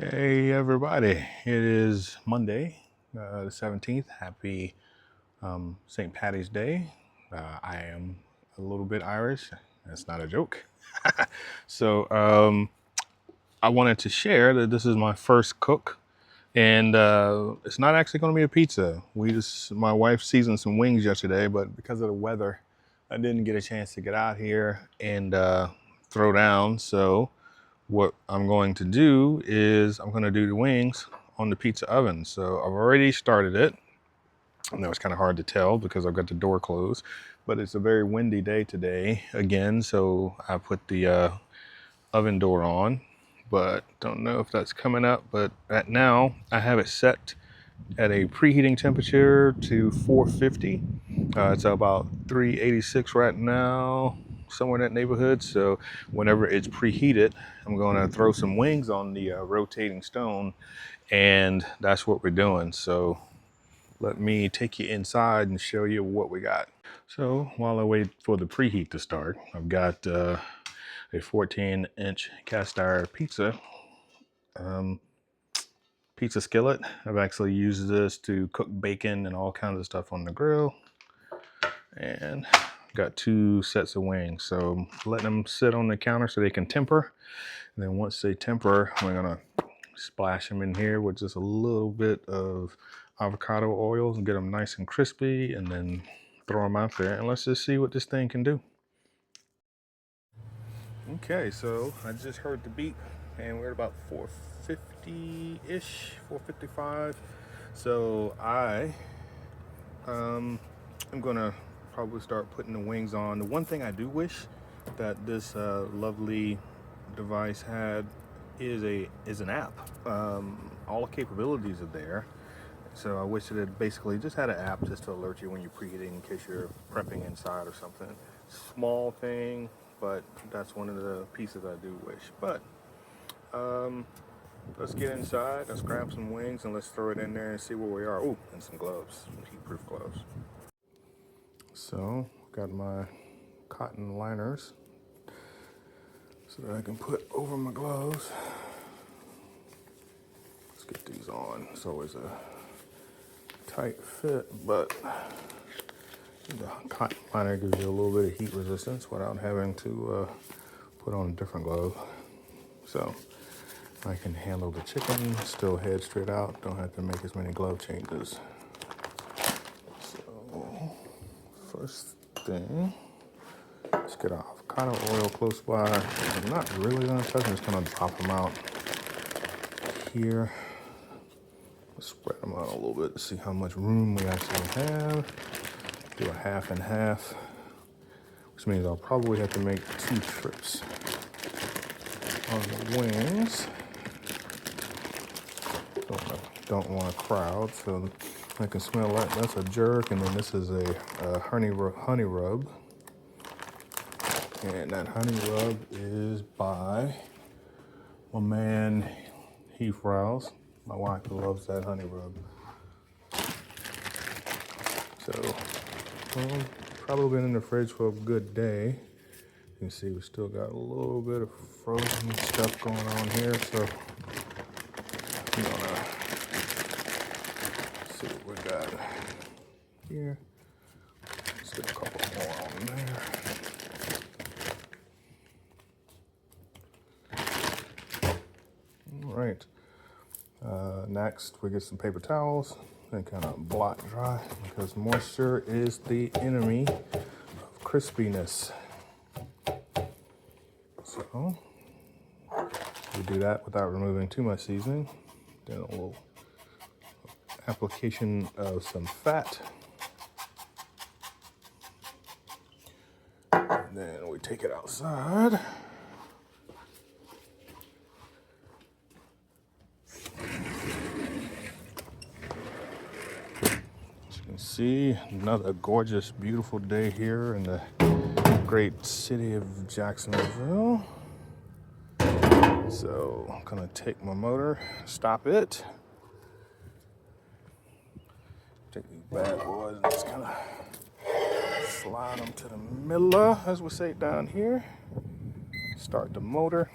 Hey everybody, it is Monday, the 17th. Happy St. Patty's Day. I am a little bit Irish. That's not a joke. So I wanted to share that this is my first cook, and it's not actually going to be a pizza. My wife seasoned some wings yesterday, but because of the weather, I didn't get a chance to get out here and throw down. So what I'm going to do is I'm going to do the wings on the pizza oven. So I've already started it. I know it's kind of hard to tell because I've got the door closed, but it's a very windy day today again. So I put the oven door on, but don't know if that's coming up. But right now I have it set at a preheating temperature to 450. It's about 386 right now, somewhere in that neighborhood. So whenever it's preheated, I'm going to throw some wings on the rotating stone, and that's what we're doing. So let me take you inside and show you what we got. So while I wait for the preheat to start, I've got a 14-inch cast iron pizza skillet. I've actually used this to cook bacon and all kinds of stuff on the grill. And got 2 sets of wings. So letting them sit on the counter so they can temper. And then once they temper, we're gonna splash them in here with just a little bit of avocado oil and get them nice and crispy, and then throw them out there. And let's just see what this thing can do. Okay, so I just heard the beep and we're at about 450-ish, 455. So I'm gonna probably start putting the wings on. The one thing I do wish that this lovely device had is an app. All the capabilities are there. So I wish that it basically just had an app just to alert you when you're preheating in case you're prepping inside or something. Small thing, but that's one of the pieces I do wish. But let's get inside, let's grab some wings and let's throw it in there and see where we are. Oh, and some gloves, some heat-proof gloves. So, got my cotton liners so that I can put over my gloves. Let's get these on. It's always a tight fit, but the cotton liner gives you a little bit of heat resistance without having to put on a different glove. So I can handle the chicken, still head straight out, don't have to make as many glove changes. So first thing, let's get our avocado oil close by. I'm not really gonna touch them, just gonna drop them out here. Let's spread them out a little bit to see how much room we actually have. Do a half and half, which means I'll probably have to make 2 trips on the wings. Don't want a crowd, so I can smell that. That's a jerk, and then this is a honey rub. And that honey rub is by my man Heath Rouse. My wife loves that honey rub. So, probably been in the fridge for a good day. You can see we still got a little bit of frozen stuff going on here, so I'm gonna see what we got here. Let's get a couple more on there. All right. Next, we get some paper towels and kind of blot dry because moisture is the enemy of crispiness. So we do that without removing too much seasoning. Then a little application of some fat. And then we take it outside. See, another gorgeous, beautiful day here in the great city of Jacksonville. So I'm gonna take my motor, stop it, take these bad boys and just kind of slide them to the middle, as we say down here. Start the motor.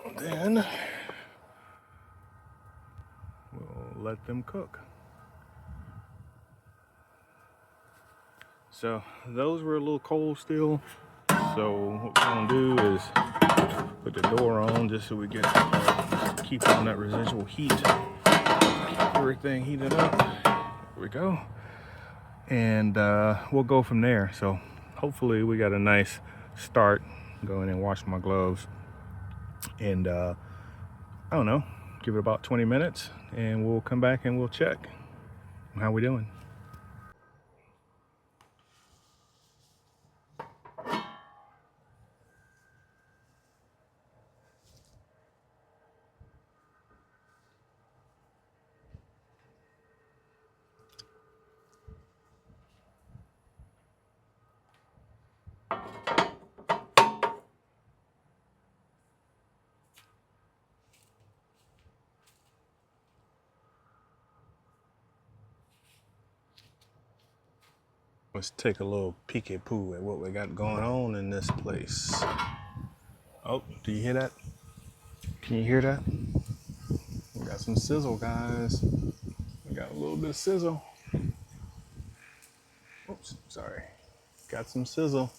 And then let them cook. So those were a little cold still. So what we're gonna do is put the door on just so we get keep on that residual heat. Keep everything heated up. There we go. And we'll go from there. So hopefully we got a nice start. Go in and wash my gloves. And I don't know, give it about 20 minutes and we'll come back and we'll check how we doing. Let's take a little peek-a-poo at what we got going on in this place. Oh, do you hear that? Can you hear that? We got some sizzle, guys. We got a little bit of sizzle. Oops, sorry. Got some sizzle.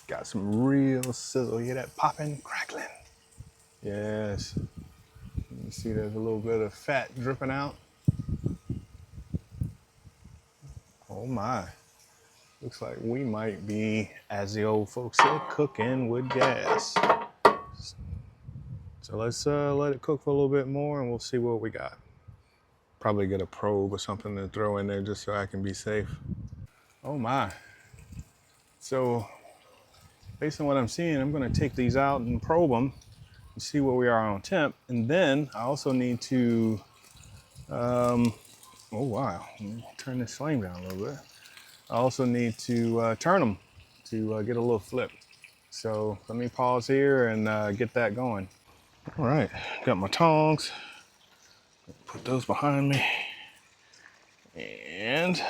Got some real sizzle. You hear that popping, crackling? Yes. You see there's a little bit of fat dripping out. Oh my. Looks like we might be, as the old folks say, cooking with gas. So let's let it cook for a little bit more and we'll see what we got. Probably get a probe or something to throw in there just so I can be safe. Oh my. So based on what I'm seeing, I'm gonna take these out and probe them and see where we are on temp. And then I also need to, oh wow, let me turn this flame down a little bit. I also need to turn them to get a little flip. So let me pause here and get that going. All right, got my tongs. Put those behind me. And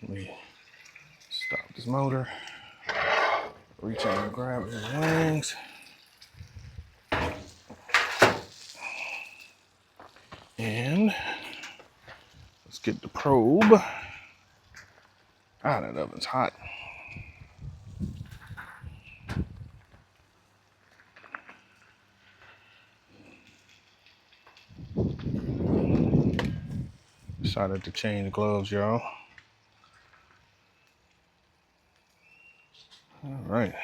let me stop this motor. Reach in and grab his wings. And let's get the probe. Ah, that oven's hot. Decided to change gloves, y'all. All right.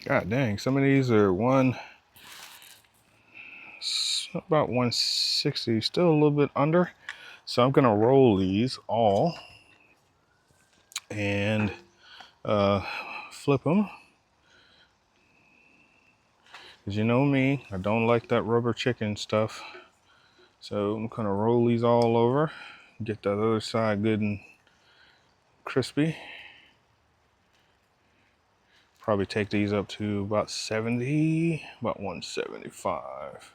God dang, some of these are about 160, still a little bit under. So I'm gonna roll these all and flip them. Because you know me, I don't like that rubber chicken stuff. So I'm gonna roll these all over, get that other side good and crispy. Probably take these up to about 70, about 175.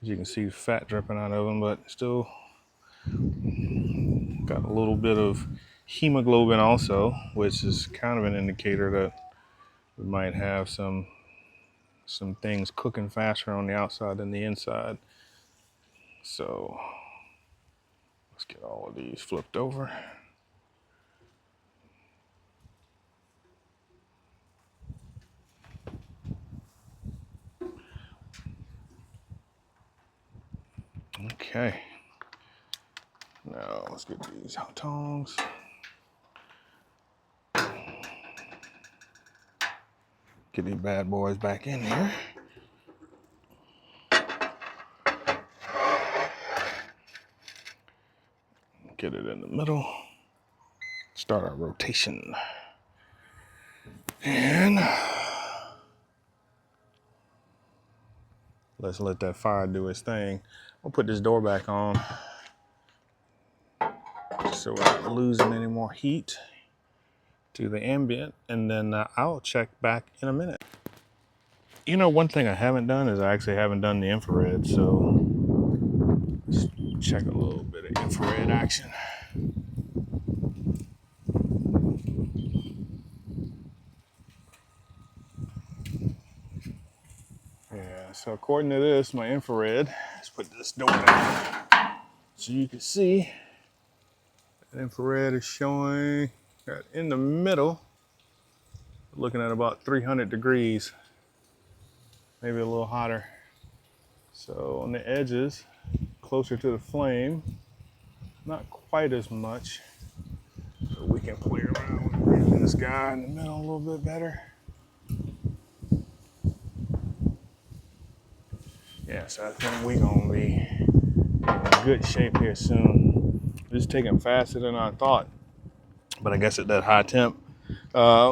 As you can see, fat dripping out of them, but still got a little bit of hemoglobin also, which is kind of an indicator that we might have some things cooking faster on the outside than the inside. So let's get all of these flipped over. Okay. Now let's get these hot tongs. Get these bad boys back in here. Get it in the middle. Start our rotation. And let's let that fire do its thing. I'll put this door back on so we're not losing any more heat to the ambient, and then I'll check back in a minute. You know, one thing I haven't done is I actually haven't done the infrared, so let's check a little bit of infrared action. Yeah, so according to this, my infrared, let's put this door down so you can see that infrared is showing that in the middle, looking at about 300 degrees, maybe a little hotter. So on the edges, closer to the flame, not quite as much. So we can play around with this guy in the middle a little bit better. Yeah, so I think we're gonna be in good shape here soon. It's taking faster than I thought, but I guess at that high temp,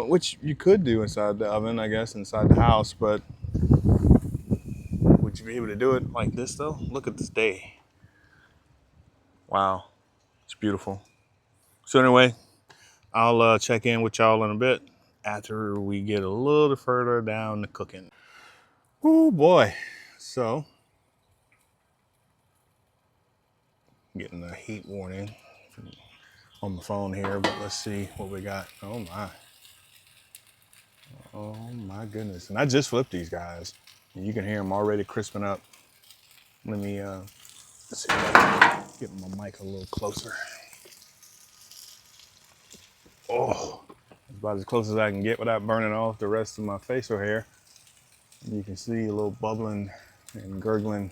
which you could do inside the oven, I guess, inside the house, but would you be able to do it like this though? Look at this day. Wow, it's beautiful. So anyway, I'll check in with y'all in a bit after we get a little further down the cooking. Oh boy. So, getting a heat warning on the phone here, but let's see what we got. Oh my. Oh my goodness. And I just flipped these guys. And you can hear them already crisping up. Let me let's see if I can get my mic a little closer. Oh, about as close as I can get without burning off the rest of my facial hair. You can see a little bubbling and gurgling.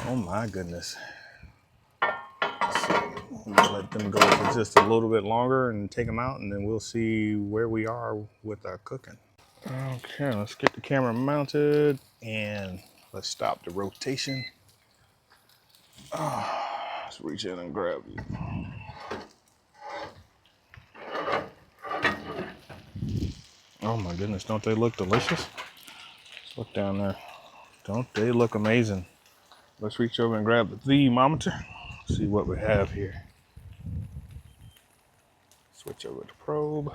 Oh my goodness. So we'll let them go for just a little bit longer and take them out, and then we'll see where we are with our cooking. Okay, let's get the camera mounted and let's stop the rotation. Let's reach in and grab you. Oh my goodness, don't they look delicious? Let's look down there. Don't they look amazing? Let's reach over and grab the thermometer. See what we have here. Switch over to probe.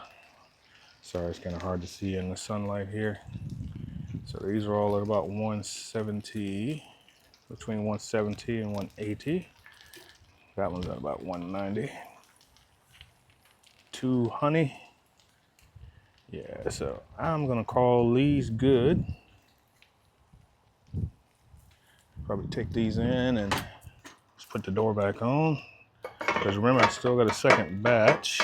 Sorry, it's kind of hard to see in the sunlight here. So these are all at about 170, between 170 and 180. That one's at about 190. Two honey. Yeah, so I'm gonna call these good. Probably take these in and just put the door back on. Because remember, I still got a second batch.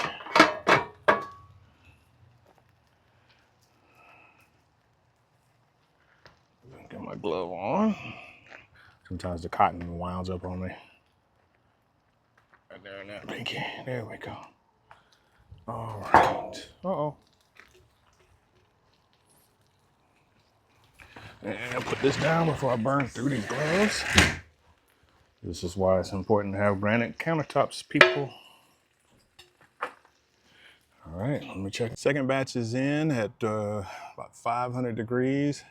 Get my glove on. Sometimes the cotton winds up on me. Right there in that pinky. There we go. All right. Uh-oh. And I'll put this down before I burn through these gloves. This is why it's important to have granite countertops, people. All right, let me check. Second batch is in at about 500 degrees.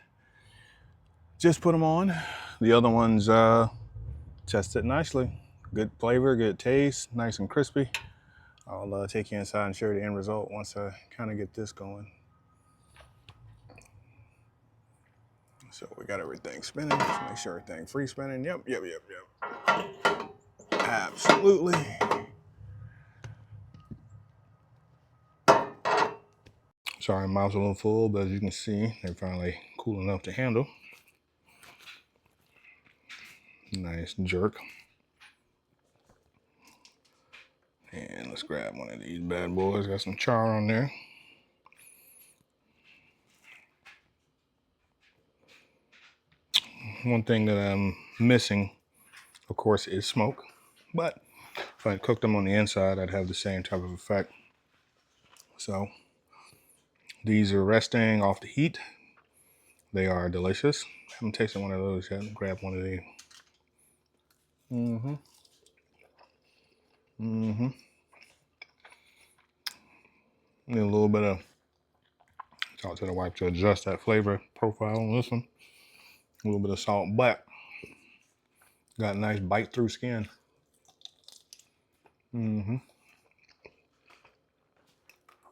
Just put them on. The other ones tested nicely. Good flavor, good taste, nice and crispy. I'll take you inside and show you the end result once I kind of get this going. So we got everything spinning. Let's make sure everything's free spinning. Yep. Absolutely. Sorry, mouth's a little full, but as you can see, they're finally cool enough to handle. Nice jerk. And let's grab one of these bad boys. Got some char on there. One thing that I'm missing, of course, is smoke. But if I cooked them on the inside, I'd have the same type of effect. So these are resting off the heat. They are delicious. I haven't tasted one of those yet. Grab one of these. Need a little bit of, talk to the wife to adjust that flavor profile on this one. A little bit of salt, but got a nice bite through skin.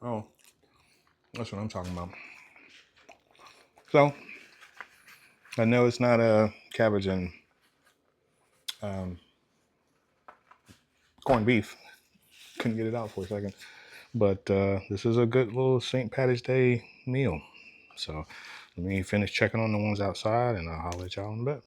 Oh, that's what I'm talking about. So I know it's not a cabbage and corned beef. Couldn't get it out for a second. But this is a good little St. Patty's Day meal. So let me finish checking on the ones outside and I'll holler at y'all in a bit.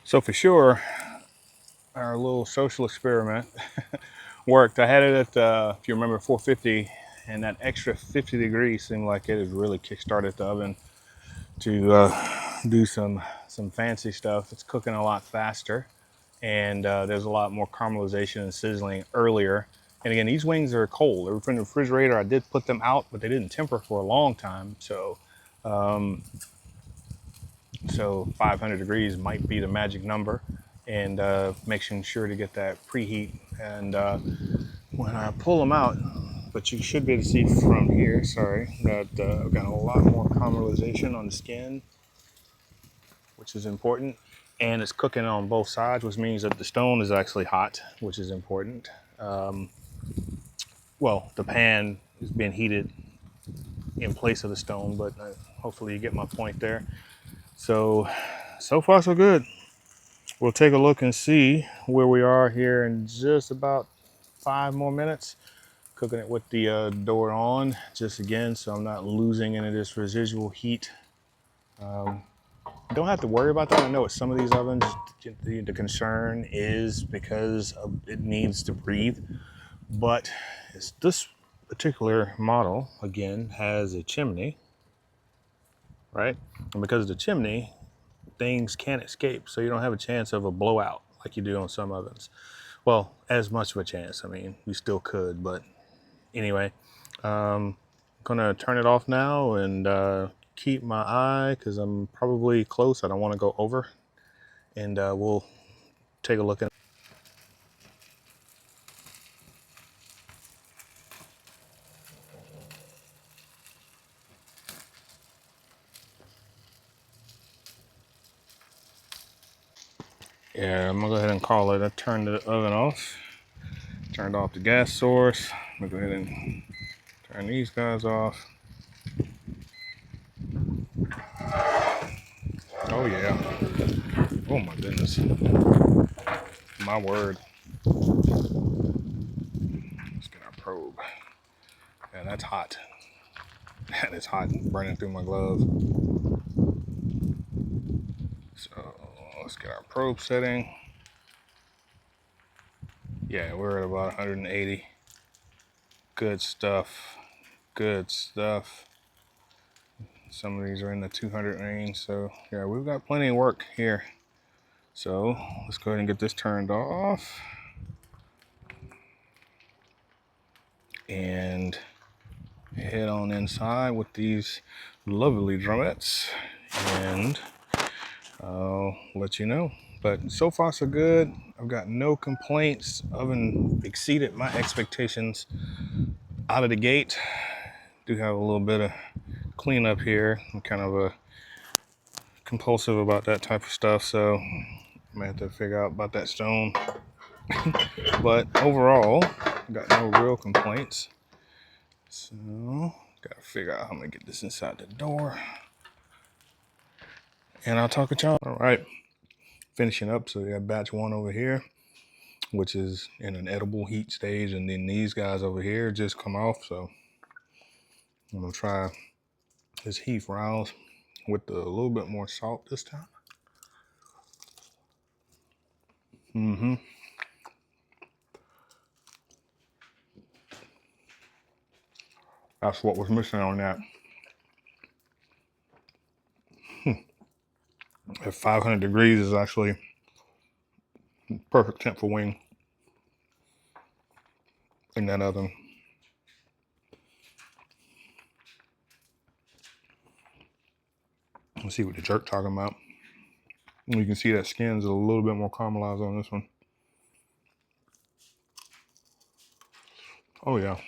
So for sure, our little social experiment worked. I had it at, if you remember, 450, and that extra 50 degrees seemed like it has really kickstarted the oven to do some fancy stuff. It's cooking a lot faster, and there's a lot more caramelization and sizzling earlier. And again, these wings are cold. They were from the refrigerator. I did put them out, but they didn't temper for a long time. So 500 degrees might be the magic number, and making sure to get that preheat. And when I pull them out, but you should be able to see from here, sorry, that I've got a lot more caramelization on the skin, which is important. And it's cooking on both sides, which means that the stone is actually hot, which is important. Well, the pan is being heated in place of the stone, but hopefully you get my point there. So far so good. We'll take a look and see where we are here in just about 5 more minutes. Cooking it with the door on, just again, so I'm not losing any of this residual heat. Don't have to worry about that. I know at some of these ovens, the concern is because it needs to breathe, but this particular model, again, has a chimney, right? And because of the chimney, things can't escape, so you don't have a chance of a blowout like you do on some ovens. Well, as much of a chance. I mean, you still could, but anyway, gonna turn it off now and keep my eye, because I'm probably close. I don't want to go over, and we'll take a look at. Yeah, I'm gonna go ahead and call it. I turned the oven off, turned off the gas source. I'm gonna go ahead and turn these guys off. Oh yeah. Oh my goodness. My word. Let's get our probe. Yeah, that's hot. That is hot, burning through my glove. So let's get our probe setting. Yeah, we're at about 180. Good stuff. Good stuff. Some of these are in the 200 range. So yeah, we've got plenty of work here. So let's go ahead and get this turned off. And head on inside with these lovely drumettes. And I'll let you know. But so far so good. I've got no complaints. Oven exceeded my expectations out of the gate. Do have a little bit of cleanup here. I'm kind of a compulsive about that type of stuff, so I'm gonna have to figure out about that stone. But overall, got no real complaints. So gotta figure out how I'm gonna get this inside the door. And I'll talk with y'all. All right, finishing up. So we got batch 1 over here, which is in an edible heat stage, and then these guys over here just come off. So I'm gonna try His Heath Rouse with a little bit more salt this time. Mm-hmm. That's what was missing on that. At 500 degrees is actually perfect temp for wing in that oven. Let's see what the jerk talking about. You can see that skin's a little bit more caramelized on this one. Oh yeah.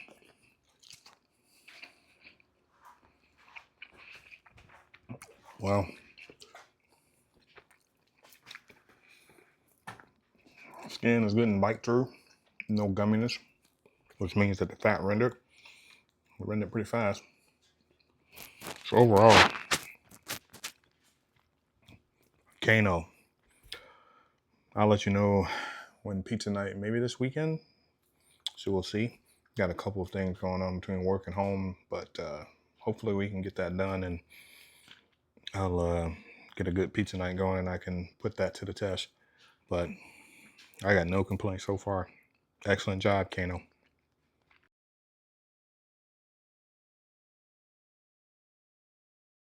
Well, skin is getting bite through, no gumminess, which means that the fat rendered pretty fast. So overall, Kano. I'll let you know when pizza night, maybe this weekend. So we'll see. Got a couple of things going on between work and home, but hopefully we can get that done and I'll get a good pizza night going and I can put that to the test. But I got no complaints so far. Excellent job, Kano.